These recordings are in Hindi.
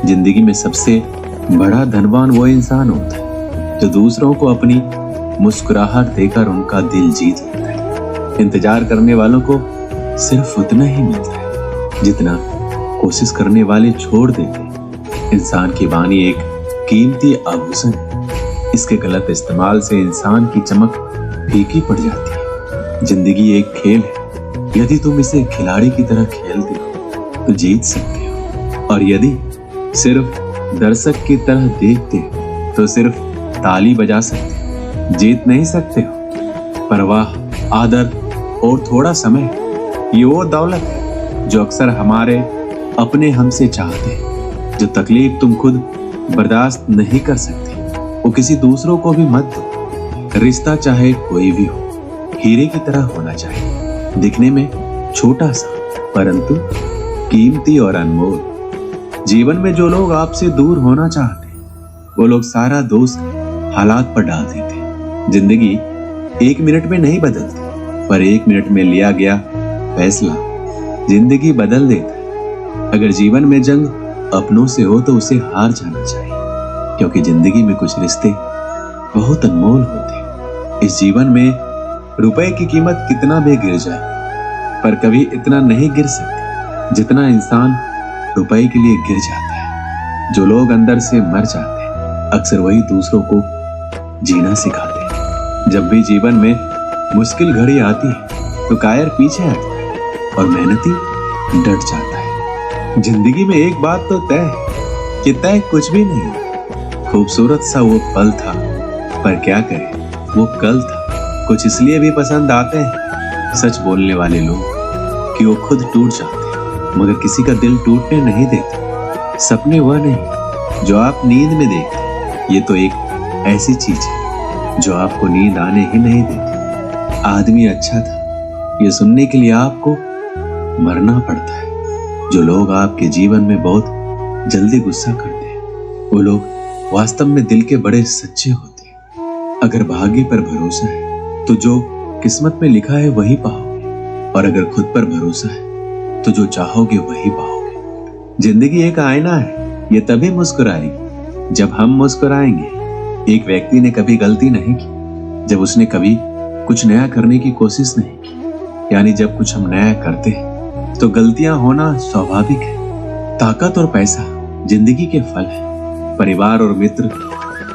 जिंदगी में सबसे बड़ा धनवान वो इंसान होता है जो दूसरों को अपनी मुस्कुराहट देकर उनका दिल जीत लेता है। इंतजार करने वालों को सिर्फ उतना ही मिलता है जितना कोशिश करने वाले छोड़ देते हैं। इंसान की वाणी एक कीमती आभूषण है। इसके गलत इस्तेमाल से इंसान की चमक फीकी पड़ जाती है। जिंदगी एक खेल है। यदि तुम इसे खिलाड़ी की तरह खेलते हो तो जीत सकते हो, और यदि सिर्फ दर्शक की तरह देखते हो तो सिर्फ ताली बजा सकते हो, जीत नहीं सकते हो। परवाह, आदर और थोड़ा समय, ये वो दौलत है जो अक्सर हमारे अपने हमसे चाहते हैं। जो तकलीफ तुम खुद बर्दाश्त नहीं कर सकते वो किसी दूसरों को भी मत दो। रिश्ता चाहे कोई भी हो, हीरे की तरह होना चाहिए, दिखने में छोटा सा परंतु कीमती और अनमोल। जीवन में जो लोग आपसे दूर होना चाहते हैं वो लोग सारा दोष हालात पर डाल देते हैं। जिंदगी 1 मिनट में नहीं बदलती, पर 1 मिनट में लिया गया फैसला जिंदगी बदल देता है। अगर जीवन में जंग अपनों से हो तो उसे हार जाना चाहिए, क्योंकि जिंदगी में कुछ रिश्ते बहुत अनमोल होते हैं। इस जीवन में रुपए की कीमत कितना भी गिर जाए, पर कभी इतना नहीं गिर सकती जितना इंसान रुपए के लिए गिर जाता है। जो लोग अंदर से मर जाते हैं अक्सर वही दूसरों को जीना सिखाते हैं। जब भी जीवन में मुश्किल घड़ी आती है तो कायर पीछे हटता है और मेहनती डट जाता है। जिंदगी में एक बात तो तय है कि तय कुछ भी नहीं। खूबसूरत सा वो पल था, पर क्या करें वो कल था। कुछ इसलिए भी पसंद आते हैं सच बोलने वाले लोग कि वो खुद टूट जाते हैं मगर किसी का दिल टूटने नहीं देते। सपने वह नहीं जो आप नींद में देखते, ये तो एक ऐसी चीज है जो आपको नींद आने ही नहीं देती। आदमी अच्छा था ये सुनने के लिए आपको मरना पड़ता है। जो लोग आपके जीवन में बहुत जल्दी गुस्सा करते हैं वो लोग वास्तव में दिल के बड़े सच्चे होते हैं। अगर भाग्य पर भरोसा है तो जो किस्मत में लिखा है वही पाओगे, और अगर खुद पर भरोसा है तो जो चाहोगे वही पाओगे। जिंदगी एक आईना है, ये तभी मुस्कुराएगी जब हम मुस्कुराएंगे। एक व्यक्ति ने कभी गलती नहीं की जब उसने कभी कुछ नया करने की कोशिश नहीं की। यानी जब कुछ हम नया करते हैं तो गलतियां होना स्वाभाविक है। ताकत और पैसा जिंदगी के फल है, परिवार और मित्र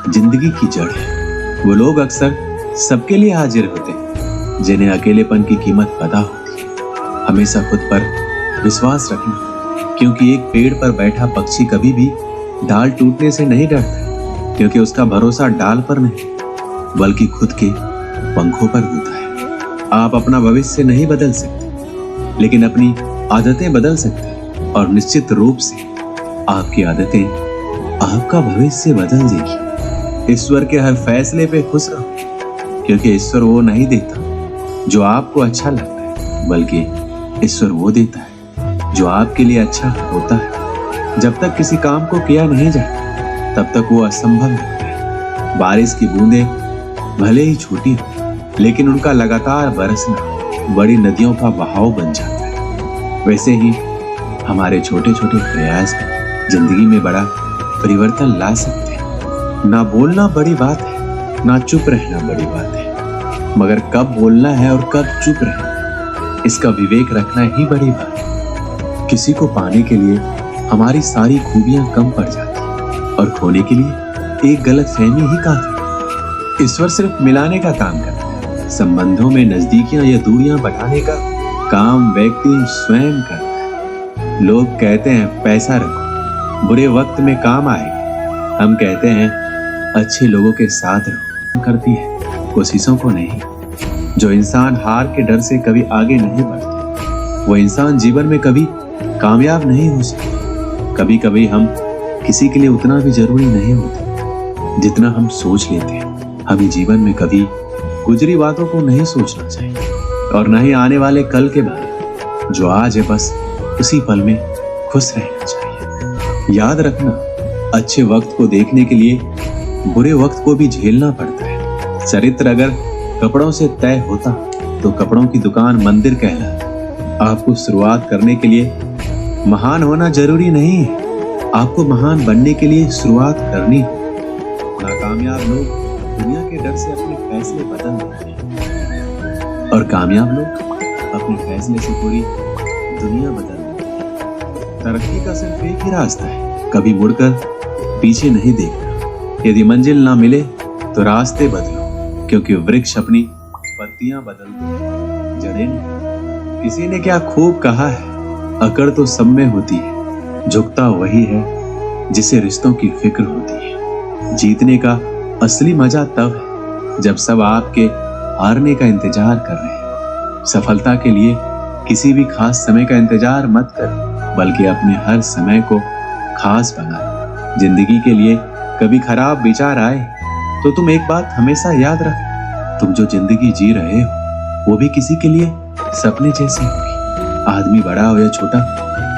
जिंदगी की जड़ है। वो लोग अक्सर सबके लिए हाजिर होते हैं जिन्हें अकेलेपन की कीमत पता होती है। हमेशा खुद पर विश्वास रखना, क्योंकि एक पेड़ पर बैठा पक्षी कभी भी डाल टूटने से नहीं डरता, क्योंकि उसका भरोसा डाल पर नहीं बल्कि खुद के पंखों पर होता है। आप अपना भविष्य नहीं बदल सकते, लेकिन अपनी आदतें बदल सकते हैं, और निश्चित रूप से आपकी आदतें आपका भविष्य बदल देगी। ईश्वर के हर फैसले पे खुश रहो, क्योंकि ईश्वर वो नहीं देता जो आपको अच्छा लगता है, बल्कि ईश्वर वो देता है जो आपके लिए अच्छा होता है। जब तक किसी काम को किया नहीं जाता तब तक वो असंभव लगता है। बारिश की बूंदें भले ही छोटी हो, लेकिन उनका लगातार बरसना बड़ी नदियों का बहाव बन जाता है। वैसे ही हमारे छोटे छोटे प्रयास जिंदगी में बड़ा परिवर्तन ला सकते हैं। ना बोलना बड़ी बात है, ना चुप रहना बड़ी बात है, मगर कब बोलना है और कब चुप रहना इसका विवेक रखना ही बड़ी बात है। किसी को पाने के लिए हमारी सारी खूबियां कम पड़ जाती हैं, और खोने के लिए एक गलतफहमी ही काफी। ईश्वर सिर्फ मिलाने का काम करता है। संबंधों में नजदीकियां या दूरियां बढ़ाने का काम व्यक्ति स्वयं करता है। लोग कहते हैं पैसा रखो, बुरे वक्त में काम आएगा। हम कहते हैं अच्छे लोगों के साथ रहो। करती है कोशिशों को नहीं। जो इंसान हार के डर से कभी आगे नहीं बढ़ता वो इंसान जीवन में कभी कामयाब नहीं हो सकता। कभी कभी हम किसी के लिए उतना भी जरूरी नहीं होते जितना हम सोच लेते हैं। हमें जीवन में कभी गुजरी बातों को नहीं सोचना चाहिए, और न ही आने वाले कल के बारे। जो आज है बस उसी पल में खुश रहना चाहिए। याद रखना, अच्छे वक्त को देखने के लिए बुरे वक्त को भी झेलना पड़ता है। चरित्र अगर कपड़ों से तय होता तो कपड़ों की दुकान मंदिर कहलाती। आपको शुरुआत करने के लिए महान होना जरूरी नहीं है, आपको महान बनने के लिए शुरुआत करनी है। नाकामयाब लोग दुनिया के डर से अपने फैसले बदल देते हैं और कामयाब लोग अपने फैसले से पूरी दुनिया बदल देते हैं। तरक्की का सिर्फ एक ही रास्ता है, कभी मुड़कर पीछे नहीं देखना। यदि मंजिल ना मिले तो रास्ते बदलो, क्योंकि वृक्ष अपनी पत्तियां बदलते हैं, जड़ें नहीं। किसी ने क्या खूब कहा है, अकड़ तो सब में होती है, झुकता वही है जिसे रिश्तों की फिक्र होती है। जीतने का असली मजा तब है जब सब आपके हारने का इंतजार कर रहे हैं। सफलता के लिए किसी भी खास समय का इंतजार मत करो, बल्कि अपने हर समय को खास बनाओ। जिंदगी के लिए कभी खराब विचार आए तो तुम एक बात हमेशा याद रखो, तुम जो जिंदगी जी रहे हो वो भी किसी के लिए सपने जैसी होगी। आदमी बड़ा हो या छोटा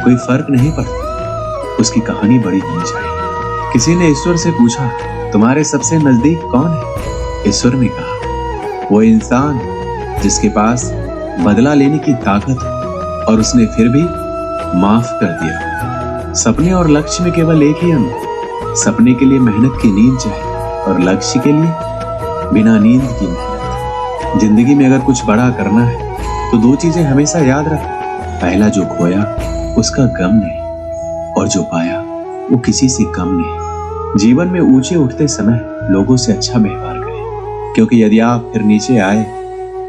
कोई फर्क नहीं पड़ता, उसकी कहानी बड़ी होनी चाहिए। किसी ने ईश्वर से पूछा, तुम्हारे सबसे नजदीक कौन है? ईश्वर ने कहा, वो इंसान जिसके पास बदला लेने की ताकत हो और उसने फिर भी माफ कर दिया। सपने और लक्ष्य में केवल एक ही अंतर, सपने के लिए मेहनत की नींद चाहिए और लक्ष्य के लिए बिना नींद की मेहनत। जिंदगी में अगर कुछ बड़ा करना है तो दो चीजें हमेशा याद रखो, पहला जो खोया उसका गम नहीं, और जो पाया वो किसी से कम नहीं। जीवन में ऊंचे उठते समय लोगों से अच्छा व्यवहार करें, क्योंकि यदि आप फिर नीचे आए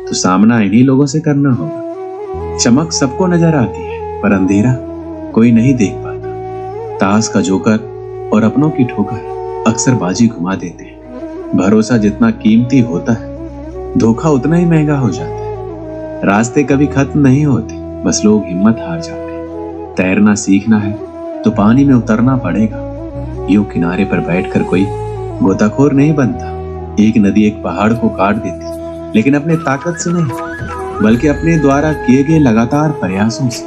तो सामना इन्हीं लोगों से करना होगा। चमक सबको नजर आती है, पर अंधेरा कोई नहीं देख पाता। ताश का जोकर और अपनों की ठोकर अक्सर बाजी घुमा देते हैं। भरोसा जितना कीमती होता है, धोखा उतना ही महंगा हो जाता है। रास्ते कभी खत्म नहीं होते, बस लोग हिम्मत हार जाते हैं। तैरना सीखना है तो पानी में उतरना पड़ेगा। यूं किनारे पर बैठकर कोई गोताखोर नहीं बनता। एक नदी एक पहाड़ को काट देती, लेकिन अपने ताकत से नहीं, बल्कि अपने द्वारा किए गए लगातार प्रयासों से।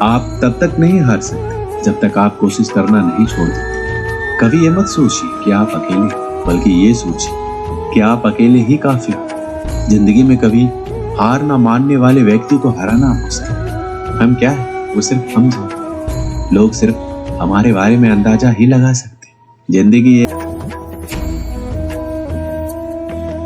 आप तब तक नहीं हार सकते जब तक आप कोशिश करना नहीं छोड़ देते। कभी ये मत सोचिए कि आप अकेले, बल्कि ये सोचिए कि आप अकेले ही काफी हो। जिंदगी में कभी हार ना मानने वाले व्यक्ति को हराना मुश्किल है। हम क्या है, वो सिर्फ हम जानते हैं। लोग सिर्फ हमारे बारे में अंदाजा ही लगा सकते हैं। जिंदगी